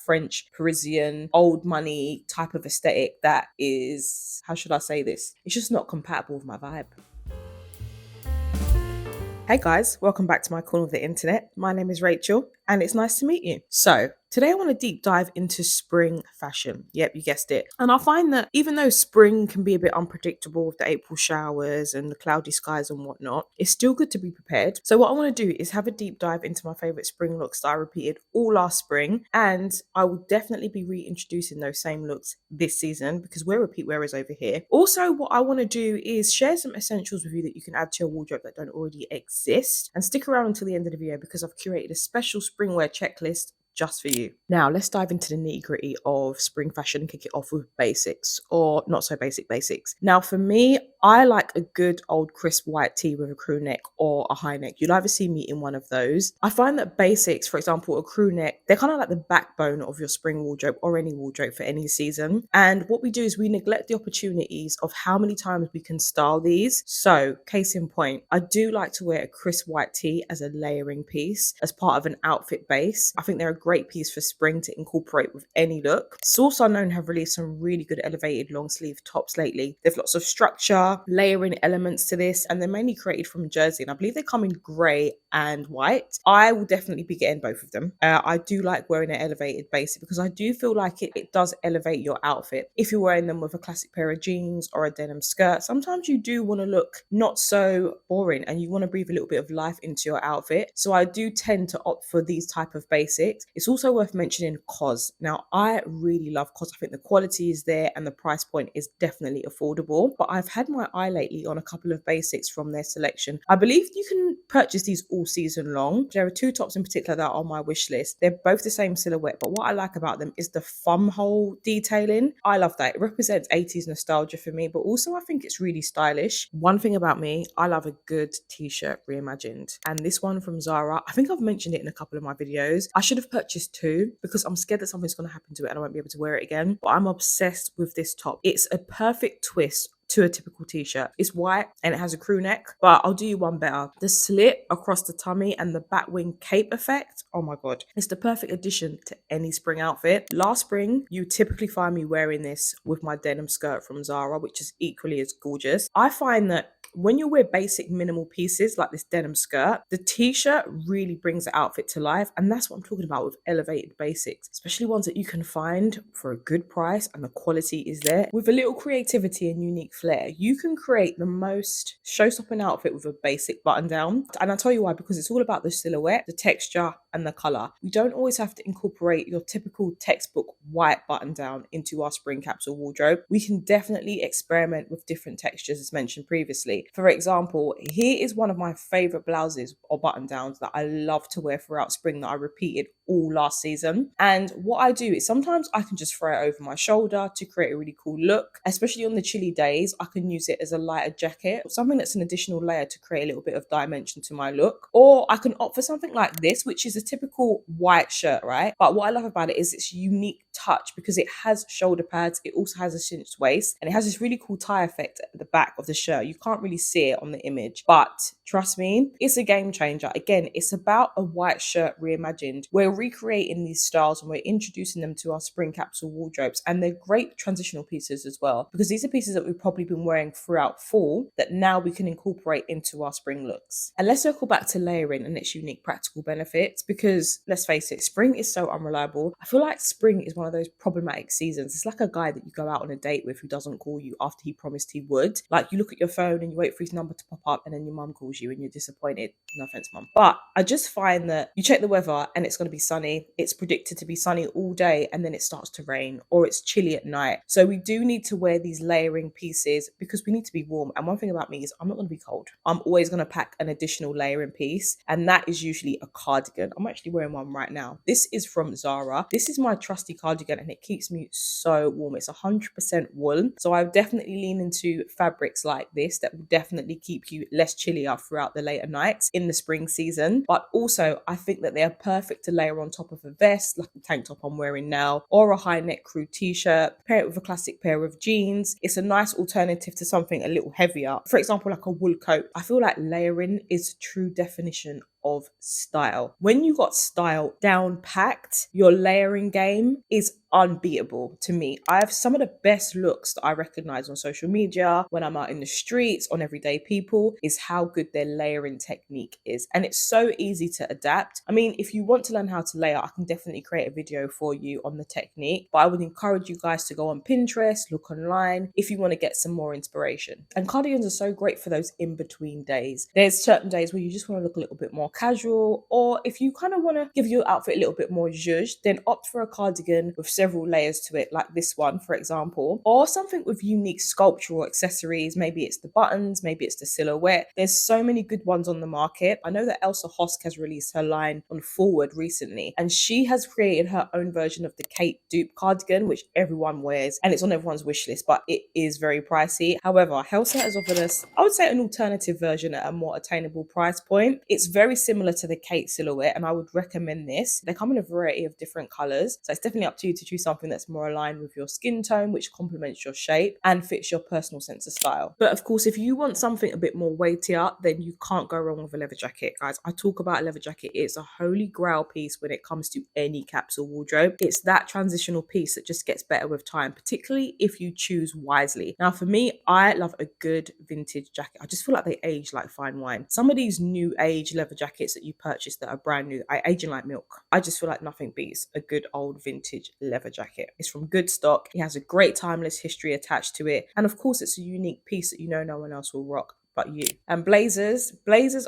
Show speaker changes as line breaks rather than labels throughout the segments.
French, Parisian, old money type of aesthetic that is, how should I say this? It's just not compatible with my vibe. Hey guys, welcome back to my corner of the internet. My name is Rachel and it's nice to meet you. So today I want to deep dive into spring fashion. Yep, you guessed it. And I find that even though spring can be a bit unpredictable with the April showers and the cloudy skies and whatnot, it's still good to be prepared. So what I want to do is have a deep dive into my favourite spring looks that I repeated all last spring, and I will definitely be reintroducing those same looks this season because we're repeat wearers over here. Also, what I want to do is share some essentials with you that you can add to your wardrobe that don't already exist, and stick around until the end of the video because I've curated a special spring wear checklist just for you. Now, let's dive into the nitty gritty of spring fashion and kick it off with basics, or not so basic basics. Now, for me, I like a good old crisp white tee with a crew neck or a high neck. You'll either see me in one of those. I find that basics, for example, a crew neck, they're kind of like the backbone of your spring wardrobe or any wardrobe for any season. And what we do is we neglect the opportunities of how many times we can style these. So, case in point, I do like to wear a crisp white tee as a layering piece, as part of an outfit base. I think they're a great piece for spring to incorporate with any look. Source Unknown have released some really good elevated long sleeve tops lately. They've lots of structure, layering elements to this, and they're mainly created from jersey, and I believe they come in grey and white. I will definitely be getting both of them. I do like wearing an elevated basic because I do feel like it does elevate your outfit. If you're wearing them with a classic pair of jeans or a denim skirt, sometimes you do want to look not so boring and you want to breathe a little bit of life into your outfit. So I do tend to opt for these type of basics. It's also worth mentioning COS. Now, I really love COS. I think the quality is there and the price point is definitely affordable, but I've had my eye lately on a couple of basics from their selection. I believe you can purchase these all season long. There are two tops in particular that are on my wish list. They're both the same silhouette, but what I like about them is the thumb hole detailing. I love that. It represents 80s nostalgia for me, but also I think it's really stylish. One thing about me, I love a good t-shirt reimagined. And this one from Zara, I think I've mentioned it in a couple of my videos. I should have purchased two because I'm scared that something's going to happen to it and I won't be able to wear it again. But I'm obsessed with this top. It's a perfect twist to a typical t-shirt. It's white and it has a crew neck, but I'll do you one better. The slit across the tummy and the back wing cape effect, oh my god, it's the perfect addition to any spring outfit. Last spring, you typically find me wearing this with my denim skirt from Zara, which is equally as gorgeous. I find that when you wear basic minimal pieces like this denim skirt, the t-shirt really brings the outfit to life, and that's what I'm talking about with elevated basics, especially ones that you can find for a good price and the quality is there. With a little creativity and unique flair, you can create the most show-stopping outfit with a basic button down. And I'll tell you why, because it's all about the silhouette, the texture, and the color. We don't always have to incorporate your typical textbook white button down into our spring capsule wardrobe. We can definitely experiment with different textures as mentioned previously. For example, here is one of my favorite blouses or button downs that I love to wear throughout spring that I repeated all last season. And what I do is sometimes I can just throw it over my shoulder to create a really cool look, especially on the chilly days. I can use it as a lighter jacket, something that's an additional layer to create a little bit of dimension to my look. Or I can opt for something like this, which is a typical white shirt, right? But what I love about it is its unique touch because it has shoulder pads, it also has a cinched waist, and it has this really cool tie effect at the back of the shirt. You can't really see it on the image, but trust me, it's a game changer. Again, it's about a white shirt reimagined. We're recreating these styles and we're introducing them to our spring capsule wardrobes, and they're great transitional pieces as well because these are pieces that we've probably been wearing throughout fall that now we can incorporate into our spring looks. And let's circle back to layering and its unique practical benefits because let's face it, spring is so unreliable. I feel like spring is one of those problematic seasons. It's like a guy that you go out on a date with who doesn't call you after he promised he would. Like you look at your phone and you wait for his number to pop up and then your mum calls you and you're disappointed. No offense, mum. But I just find that you check the weather and it's going to be sunny. It's predicted to be sunny all day and then it starts to rain or it's chilly at night. So we do need to wear these layering pieces because we need to be warm. And one thing about me is I'm not going to be cold. I'm always going to pack an additional layering piece, and that is usually a cardigan. I'm actually wearing one right now. This is from Zara. This is my trusty cardigan and it keeps me so warm. It's 100% wool. So I definitely lean into fabrics like this that will definitely keep you less chillier throughout the later nights in the spring season. But also I think that they are perfect to layer on top of a vest, like the tank top I'm wearing now, or a high neck crew t-shirt. Pair it with a classic pair of jeans. It's a nice alternative to something a little heavier. For example, like a wool coat. I feel like layering is the true definition of style. When you got style down packed, your layering game is unbeatable to me. I have some of the best looks that I recognize on social media, when I'm out in the streets, on everyday people, is how good their layering technique is. And it's so easy to adapt. I mean, if you want to learn how to layer, I can definitely create a video for you on the technique, but I would encourage you guys to go on Pinterest, look online if you want to get some more inspiration. And cardigans are so great for those in-between days. There's certain days where you just want to look a little bit more casual, or if you kind of want to give your outfit a little bit more zhuzh, then opt for a cardigan with several layers to it, like this one, for example, or something with unique sculptural accessories. Maybe it's the buttons, maybe it's the silhouette. There's so many good ones on the market. I know that Elsa Hosk has released her line on Forward recently, and she has created her own version of the Kate dupe cardigan, which everyone wears, and it's on everyone's wish list, but it is very pricey. However, Helsa has offered us, I would say, an alternative version at a more attainable price point. It's very similar to the Kate silhouette, and I would recommend this. They come in a variety of different colors, so it's definitely up to you to choose something that's more aligned with your skin tone, which complements your shape and fits your personal sense of style. But of course, if you want something a bit more weightier, then you can't go wrong with a leather jacket, guys. I talk about a leather jacket. It's a holy grail piece when it comes to any capsule wardrobe. It's that transitional piece that just gets better with time, particularly if you choose wisely. Now, for me, I love a good vintage jacket. I just feel like they age like fine wine. Some of these new age leather jackets that you purchase that are brand new, I aging like milk. I just feel like nothing beats a good old vintage leather jacket. It's from good stock. It has a great timeless history attached to it. And of course, it's a unique piece that you know no one else will rock but you. And blazers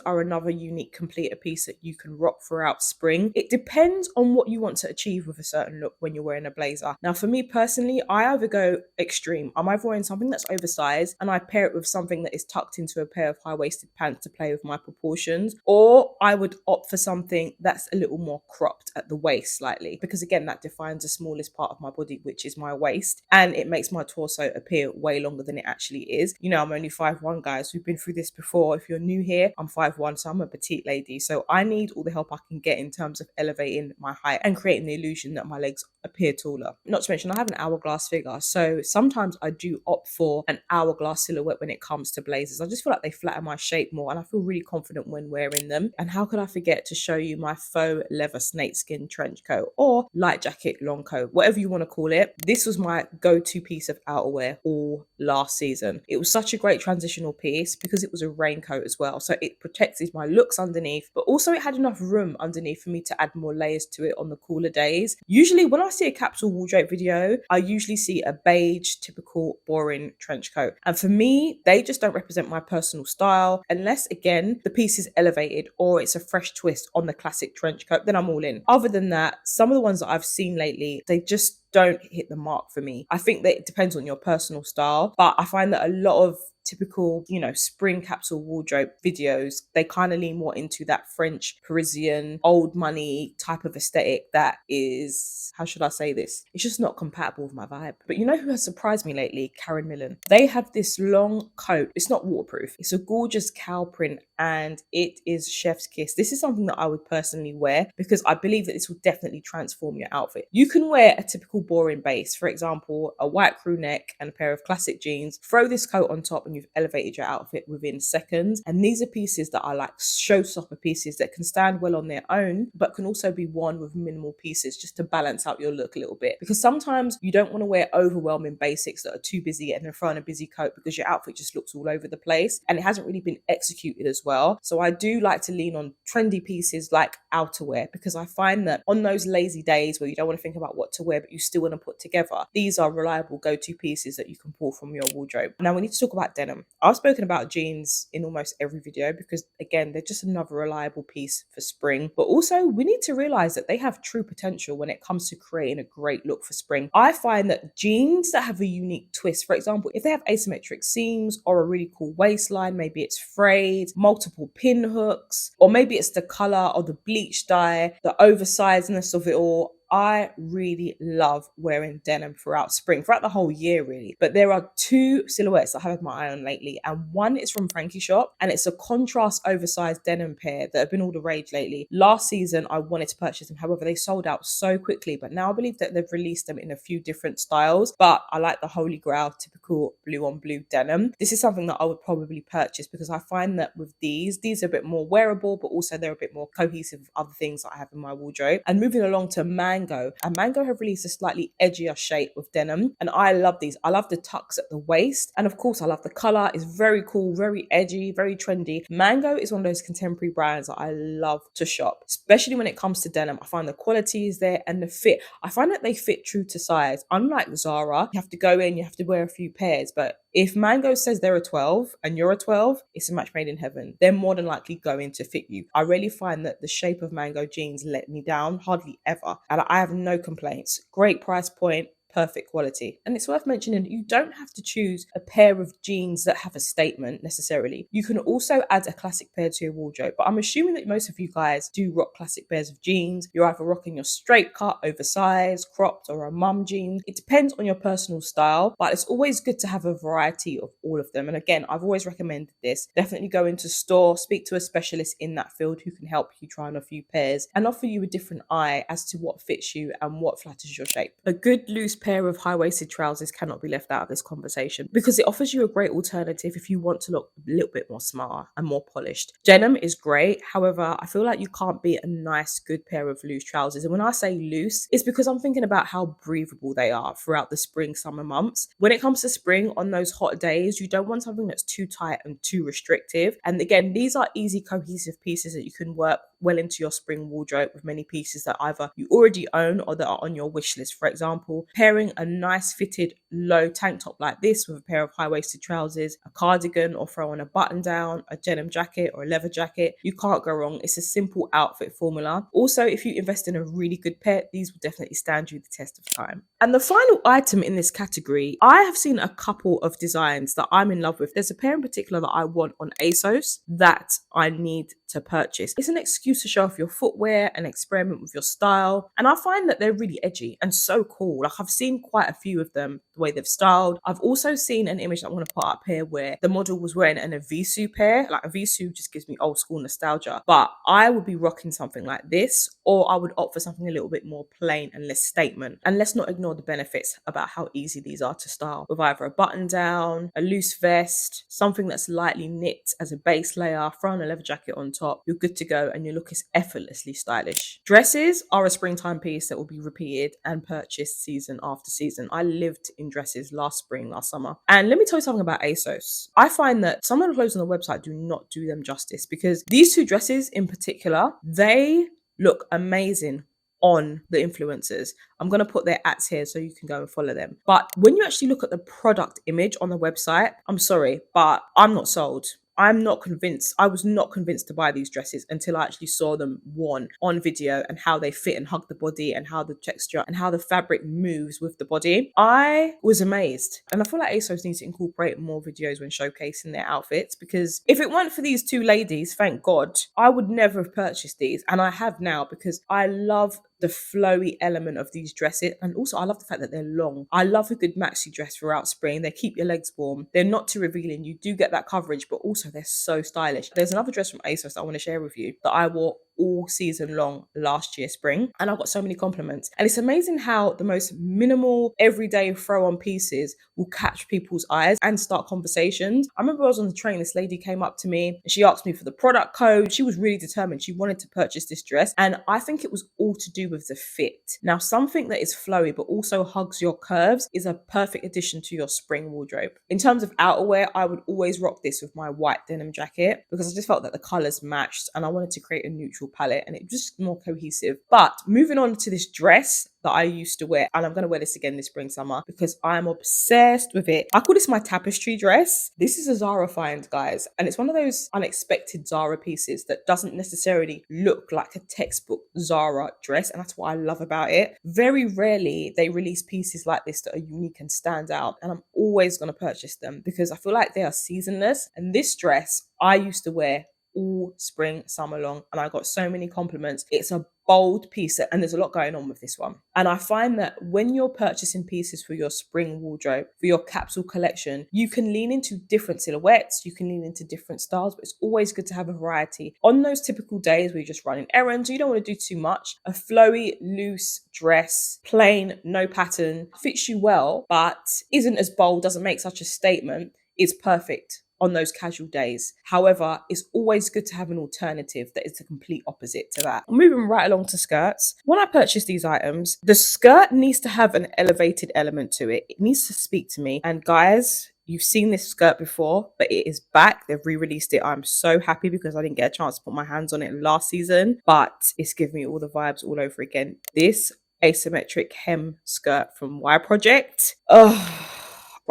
are another unique completer piece that you can rock throughout spring. It depends on what you want to achieve with a certain look when you're wearing a blazer. Now, for me personally, I either go extreme. I'm either wearing something that's oversized and I pair it with something that is tucked into a pair of high-waisted pants to play with my proportions, or I would opt for something that's a little more cropped at the waist slightly, because again, that defines the smallest part of my body, which is my waist, and it makes my torso appear way longer than it actually is. You know, I'm only 5'1", guys. We've been through this before. If you're new here, I'm 5'1", so I'm a petite lady. So I need all the help I can get in terms of elevating my height and creating the illusion that my legs appear taller. Not to mention, I have an hourglass figure, so sometimes I do opt for an hourglass silhouette when it comes to blazers. I just feel like they flatter my shape more, and I feel really confident when wearing them. And how could I forget to show you my faux leather snakeskin trench coat, or light jacket long coat, whatever you want to call it. This was my go-to piece of outerwear all last season. It was such a great transitional piece because it was a raincoat as well, so it protected my looks underneath, but also it had enough room underneath for me to add more layers to it on the cooler days. Usually when I see a capsule wardrobe video, I usually see a beige, typical, boring trench coat, and for me, they just don't represent my personal style unless, again, the piece is elevated or it's a fresh twist on the classic trench coat. Then I'm all in. Other than that, some of the ones that I've seen lately, they just don't hit the mark for me. I think that it depends on your personal style, but I find that a lot of typical, you know, spring capsule wardrobe videos, they kind of lean more into that French, Parisian, old money type of aesthetic that is, how should I say this? It's just not compatible with my vibe. But you know who has surprised me lately? Karen Millen. They have this long coat. It's not waterproof. It's a gorgeous cow print and it is chef's kiss. This is something that I would personally wear because I believe that this will definitely transform your outfit. You can wear a typical boring base, for example, a white crew neck and a pair of classic jeans, throw this coat on top and you've elevated your outfit within seconds. And these are pieces that are like showstopper pieces that can stand well on their own, but can also be worn with minimal pieces just to balance out your look a little bit. Because sometimes you don't want to wear overwhelming basics that are too busy and then throw on a busy coat because your outfit just looks all over the place and it hasn't really been executed as well. So I do like to lean on trendy pieces like outerwear, because I find that on those lazy days where you don't want to think about what to wear, but you still want to put together, these are reliable go-to pieces that you can pull from your wardrobe. Now we need to talk about denim. I've spoken about jeans in almost every video because, again, they're just another reliable piece for spring. But also, we need to realize that they have true potential when it comes to creating a great look for spring. I find that jeans that have a unique twist, for example, if they have asymmetric seams or a really cool waistline, maybe it's frayed, multiple pin hooks, or maybe it's the color or the bleach dye, the oversizedness of it all, I really love wearing denim throughout spring, throughout the whole year, really. But there are two silhouettes that I have my eye on lately, and one is from Frankie Shop, and it's a contrast oversized denim pair that have been all the rage lately. Last season, I wanted to purchase them, however, they sold out so quickly. But now I believe that they've released them in a few different styles. But I like the Holy Grail typical blue on blue denim. This is something that I would probably purchase because I find that with these are a bit more wearable, but also they're a bit more cohesive with other things that I have in my wardrobe. And moving along to Mango, and Mango have released a slightly edgier shape with denim, and I love these. I love the tucks at the waist, and of course I love the color. It's very cool, very edgy, very trendy. Mango is one of those contemporary brands that I love to shop, especially when it comes to denim. I find the quality is there and the fit. I find that they fit true to size. Unlike Zara, you have to go in, you have to wear a few pairs, but if Mango says they're a 12 and you're a 12, it's a match made in heaven. They're more than likely going to fit you. I really find that the shape of Mango jeans let me down, hardly ever. And I have no complaints. Great price point, perfect quality. And it's worth mentioning that you don't have to choose a pair of jeans that have a statement necessarily. You can also add a classic pair to your wardrobe. But I'm assuming that most of you guys do rock classic pairs of jeans. You're either rocking your straight cut, oversized, cropped, or a mum jean. It depends on your personal style, but it's always good to have a variety of all of them. And again, I've always recommended this. Definitely go into store, speak to a specialist in that field who can help you try on a few pairs and offer you a different eye as to what fits you and what flatters your shape. A good loose pair of high-waisted trousers cannot be left out of this conversation because it offers you a great alternative if you want to look a little bit more smart and more polished. Denim is great. However, I feel like you can't beat a nice, good pair of loose trousers. And when I say loose, it's because I'm thinking about how breathable they are throughout the spring, summer months. When it comes to spring, on those hot days, you don't want something that's too tight and too restrictive. And again, these are easy, cohesive pieces that you can work well into your spring wardrobe with many pieces that either you already own or that are on your wish list. For example, pairing a nice fitted low tank top like this with a pair of high-waisted trousers, a cardigan, or throw on a button down, a denim jacket or a leather jacket, you can't go wrong. It's a simple outfit formula. Also, if you invest in a really good pair, these will definitely stand you the test of time. And the final item in this category, I have seen a couple of designs that I'm in love with. There's a pair in particular that I want on ASOS that I need to purchase. It's an excuse to show off your footwear and experiment with your style. And I find that they're really edgy and so cool. Like, I've seen quite a few of them, the way they've styled. I've also seen an image that I want to put up here where the model was wearing an Evisu pair. Like, Evisu just gives me old school nostalgia. But I would be rocking something like this, or I would opt for something a little bit more plain and less statement. And let's not ignore the benefits about how easy these are to style with either a button down, a loose vest, something that's lightly knit as a base layer, throw on a leather jacket on top. You're good to go and your look is effortlessly stylish. Dresses are a springtime piece that will be repeated and purchased season after season. I lived in dresses last spring, last summer. And let me tell you something about ASOS. I find that some of the clothes on the website do not do them justice because these two dresses in particular, they look amazing on the influencers. I'm going to put their ats here so you can go and follow them. But when you actually look at the product image on the website, I'm sorry, but I'm not sold. I'm not convinced. I was not convinced to buy these dresses until I actually saw them worn on video and how they fit and hug the body and how the texture and how the fabric moves with the body. I was amazed. And I feel like ASOS needs to incorporate more videos when showcasing their outfits because if it weren't for these two ladies, thank God, I would never have purchased these. And I have now because I love the flowy element of these dresses. And also I love the fact that they're long. I love a good maxi dress throughout spring. They keep your legs warm. They're not too revealing. You do get that coverage, but also they're so stylish. There's another dress from ASOS that I want to share with you that I wore all season long last year spring and I got so many compliments. And it's amazing how the most minimal everyday throw on pieces will catch people's eyes and start conversations. I remember I was on the train, this lady came up to me and she asked me for the product code. She was really determined. She wanted to purchase this dress and I think it was all to do with the fit. Now, something that is flowy but also hugs your curves is a perfect addition to your spring wardrobe. In terms of outerwear, I would always rock this with my white denim jacket because I just felt that the colours matched and I wanted to create a neutral palette and it was just more cohesive. But moving on to this dress that I used to wear, and I'm going to wear this again this spring summer because I'm obsessed with it. I call this my tapestry dress. This is a Zara find, guys, and it's one of those unexpected Zara pieces that doesn't necessarily look like a textbook Zara dress, and that's what I love about it. Very rarely they release pieces like this that are unique and stand out, and I'm always going to purchase them because I feel like they are seasonless. And this dress I used to wear all spring, summer long, and I got so many compliments. It's a bold piece, and there's a lot going on with this one. And I find that when you're purchasing pieces for your spring wardrobe, for your capsule collection, you can lean into different silhouettes, you can lean into different styles, but it's always good to have a variety. On those typical days where you're just running errands, you don't want to do too much, a flowy, loose dress, plain, no pattern, fits you well, but isn't as bold, doesn't make such a statement, is perfect on those casual days. However, it's always good to have an alternative that is the complete opposite to that. Moving right along to skirts. When I purchase these items, the skirt needs to have an elevated element to it. It needs to speak to me. And guys, you've seen this skirt before, but it is back. They've re-released it. I'm so happy because I didn't get a chance to put my hands on it last season, but it's giving me all the vibes all over again. This asymmetric hem skirt from Y Project. Oh,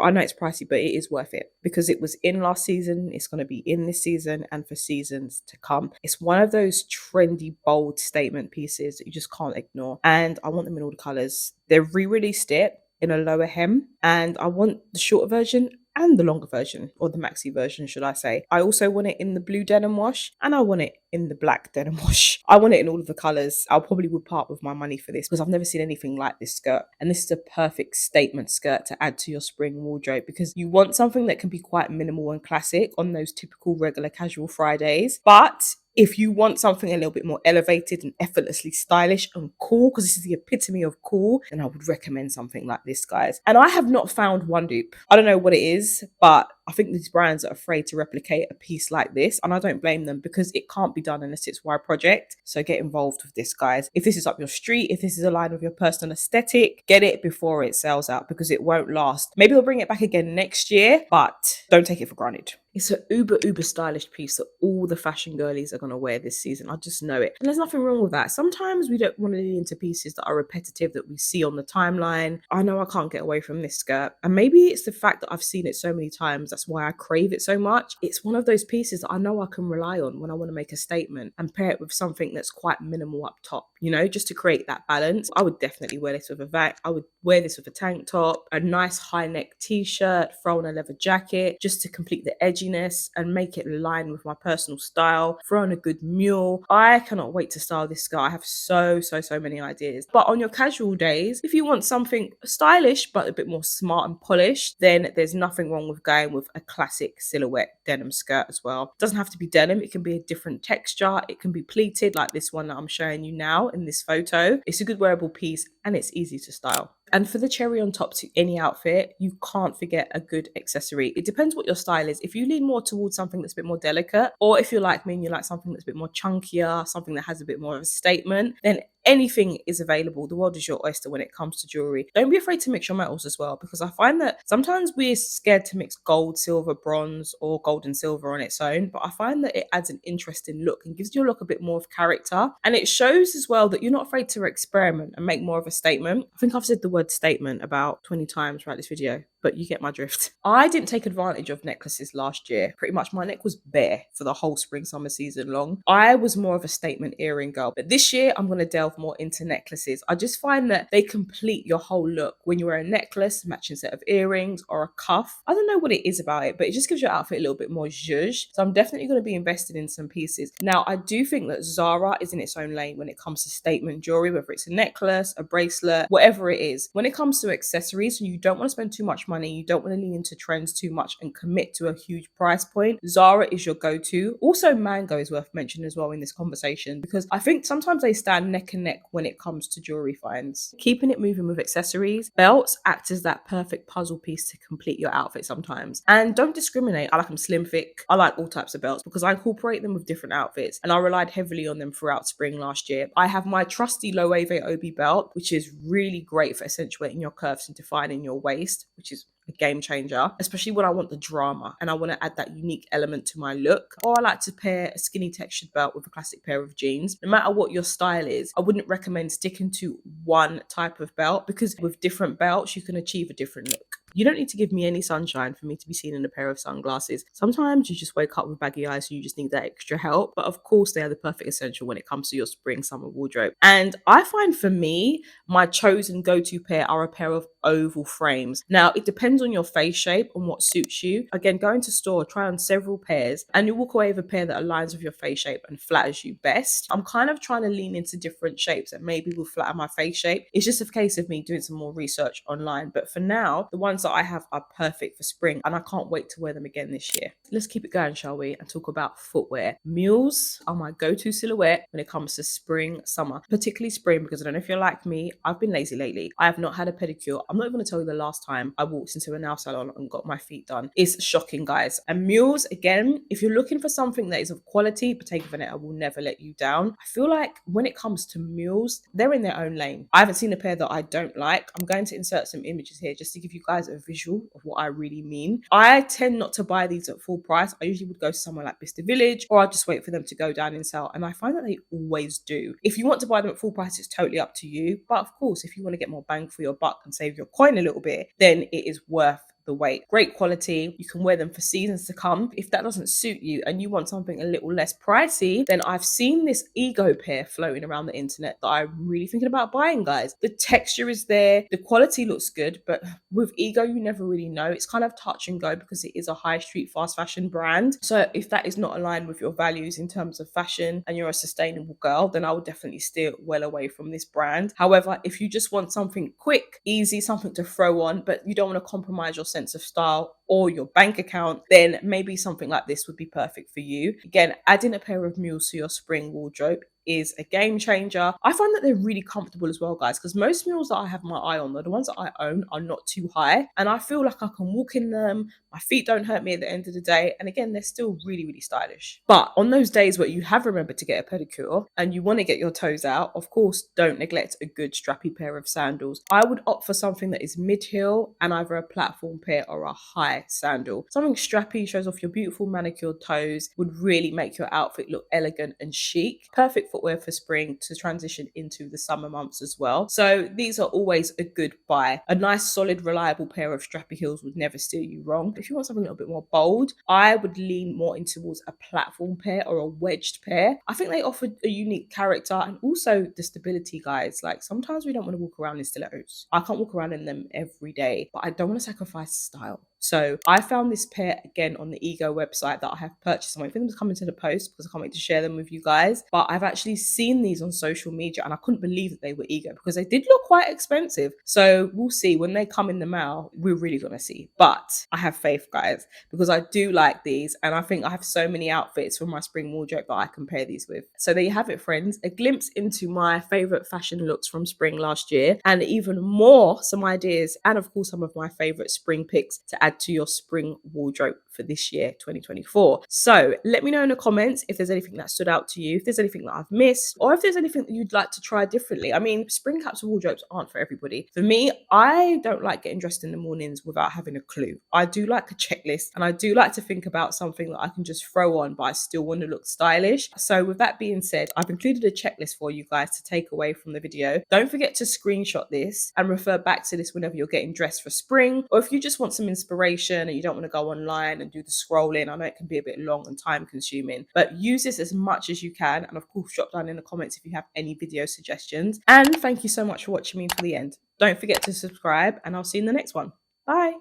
I know it's pricey, but it is worth it because it was in last season. It's going to be in this season and for seasons to come. It's one of those trendy, bold statement pieces that you just can't ignore. And I want them in all the colors. They've re-released it in a lower hem, and I want the shorter version and the longer version, or the maxi version, should I say. I also want it in the blue denim wash, and I want it in the black denim wash. I want it in all of the colors. I'll probably would part with my money for this because I've never seen anything like this skirt. And this is a perfect statement skirt to add to your spring wardrobe because you want something that can be quite minimal and classic on those typical regular casual Fridays. But if you want something a little bit more elevated and effortlessly stylish and cool, because this is the epitome of cool, then I would recommend something like this, guys. And I have not found one dupe. I don't know what it is, but I think these brands are afraid to replicate a piece like this, and I don't blame them because it can't be done unless it's Y Project. So get involved with this, guys. If this is up your street, if this is aligned with your personal aesthetic, get it before it sells out because it won't last. Maybe they'll bring it back again next year, but don't take it for granted. It's an uber stylish piece that all the fashion girlies are going to wear this season. I just know it. And there's nothing wrong with that. Sometimes we don't want to lean into pieces that are repetitive that we see on the timeline. I know I can't get away from this skirt. And maybe it's the fact that I've seen it so many times. That's why I crave it so much. It's one of those pieces that I know I can rely on when I want to make a statement and pair it with something that's quite minimal up top, you know, just to create that balance. I would definitely wear this with I would wear this with a tank top, a nice high neck t-shirt, throw on a leather jacket just to complete the edginess and make it align with my personal style, throw on a good mule. I cannot wait to style this skirt. I have so many ideas. But on your casual days, if you want something stylish but a bit more smart and polished, then there's nothing wrong with going with a classic silhouette denim skirt as well. It doesn't have to be denim. It can be a different texture. It can be pleated like this one that I'm showing you now in this photo. It's a good wearable piece and it's easy to style. And for the cherry on top to any outfit, you can't forget a good accessory. It depends what your style is. If you lean more towards something that's a bit more delicate, or if you're like me and you like something that's a bit more chunkier, something that has a bit more of a statement, then anything is available. The world is your oyster when it comes to jewelry. Don't be afraid to mix your metals as well, because I find that sometimes we're scared to mix gold, silver, bronze, or gold and silver on its own. But I find that it adds an interesting look and gives your look a bit more of character. And it shows as well that you're not afraid to experiment and make more of a statement. I think I've said the word statement about 20 times throughout this video, but you get my drift. I didn't take advantage of necklaces last year. Pretty much my neck was bare for the whole spring summer season long. I was more of a statement earring girl, but this year I'm going to delve more into necklaces. I just find that they complete your whole look. When you wear a necklace, matching set of earrings, or a cuff, I don't know what it is about it, but it just gives your outfit a little bit more zhuzh. So I'm definitely going to be invested in some pieces. Now, I do think that Zara is in its own lane when it comes to statement jewelry, whether it's a necklace, a bracelet, whatever it is. When it comes to accessories, you don't want to spend too much money, you don't want to lean into trends too much and commit to a huge price point, Zara is your go-to. Also, Mango is worth mentioning as well in this conversation, because I think sometimes they stand neck and neck when it comes to jewelry finds. Keeping it moving with accessories, belts act as that perfect puzzle piece to complete your outfit sometimes. And don't discriminate. I like them slim, thick. I like all types of belts because I incorporate them with different outfits, and I relied heavily on them throughout spring last year. I have my trusty Loewe Obi belt, which is really great for accentuating your curves and defining your waist, which is a game changer, especially when I want the drama and I want to add that unique element to my look. Or I like to pair a skinny textured belt with a classic pair of jeans. No matter what your style is, I wouldn't recommend sticking to one type of belt, because with different belts you can achieve a different look. You don't need to give me any sunshine for me to be seen in a pair of sunglasses. Sometimes you just wake up with baggy eyes, so you just need that extra help. But of course, they are the perfect essential when it comes to your spring summer wardrobe. And I find for me, my chosen go-to pair are a pair of oval frames. Now, it depends on your face shape and what suits you. Again, go into store, try on several pairs, and you walk away with a pair that aligns with your face shape and flatters you best. I'm kind of trying to lean into different shapes that maybe will flatter my face shape. It's just a case of me doing some more research online. But for now, the ones that I have are perfect for spring, and I can't wait to wear them again this year. Let's keep it going, shall we? And talk about footwear. Mules are my go-to silhouette when it comes to spring, summer, particularly spring, because I don't know if you're like me, I've been lazy lately. I have not had a pedicure. I'm not even going to tell you the last time I walked into a nail salon and got my feet done. It's shocking, guys. And mules, again, if you're looking for something that is of quality, Bottega Veneta will never let you down. I feel like when it comes to mules, they're in their own lane. I haven't seen a pair that I don't like. I'm going to insert some images here just to give you guys a visual of what I really mean. I tend not to buy these at full price. I usually would go somewhere like Bicester Village, or I'll just wait for them to go down in sale. And I find that they always do. If you want to buy them at full price, it's totally up to you. But of course, if you want to get more bang for your buck and save your coin a little bit, then it is worth the wait. Great quality. You can wear them for seasons to come. If that doesn't suit you and you want something a little less pricey, then I've seen this Ego pair floating around the internet that I'm really thinking about buying, guys. The texture is there. The quality looks good, but with Ego, you never really know. It's kind of touch and go because it is a high street fast fashion brand. So if that is not aligned with your values in terms of fashion and you're a sustainable girl, then I would definitely steer well away from this brand. However, if you just want something quick, easy, something to throw on, but you don't want to compromise your sense of style or your bank account, then maybe something like this would be perfect for you. Again, adding a pair of mules to your spring wardrobe is a game changer. I find that they're really comfortable as well, guys, because most mules that I have my eye on, the ones that I own, are not too high, and I feel like I can walk in them. My feet don't hurt me at the end of the day, and again, they're still really, really stylish. But on those days where you have remembered to get a pedicure and you want to get your toes out, of course, don't neglect a good strappy pair of sandals. I would opt for something that is mid-heel and either a platform pair or a high sandal. Something strappy, shows off your beautiful manicured toes, would really make your outfit look elegant and chic. Perfect footwear for spring to transition into the summer months as well. So these are always a good buy. A nice, solid, reliable pair of strappy heels would never steer you wrong. If you want something a little bit more bold, I would lean more in towards a platform pair or a wedged pair. I think they offer a unique character and also the stability, guys. Like sometimes we don't want to walk around in stilettos. I can't walk around in them every day, but I don't want to sacrifice style. So I found this pair again on the Ego website that I have purchased. I'm waiting for them to come into the post because I can't wait to share them with you guys. But I've actually seen these on social media and I couldn't believe that they were Ego because they did look quite expensive. So we'll see when they come in the mail, we're really going to see. But I have faith, guys, because I do like these and I think I have so many outfits from my spring wardrobe that I can pair these with. So there you have it, friends. A glimpse into my favourite fashion looks from spring last year and even more some ideas and of course some of my favourite spring picks to add to your spring wardrobe for this year 2024. So let me know in the comments if there's anything that stood out to you, if there's anything that I've missed, or if there's anything that you'd like to try differently. I mean, spring capsule wardrobes aren't for everybody. For me, I don't like getting dressed in the mornings without having a clue. I do like a checklist and I do like to think about something that I can just throw on but I still want to look stylish. So with that being said, I've included a checklist for you guys to take away from the video. Don't forget to screenshot this and refer back to this whenever you're getting dressed for spring, or if you just want some inspiration and you don't want to go online and do the scrolling. I know it can be a bit long and time consuming, but use this as much as you can. And of course, drop down in the comments if you have any video suggestions. And thank you so much for watching me to the end. Don't forget to subscribe and I'll see you in the next one. Bye.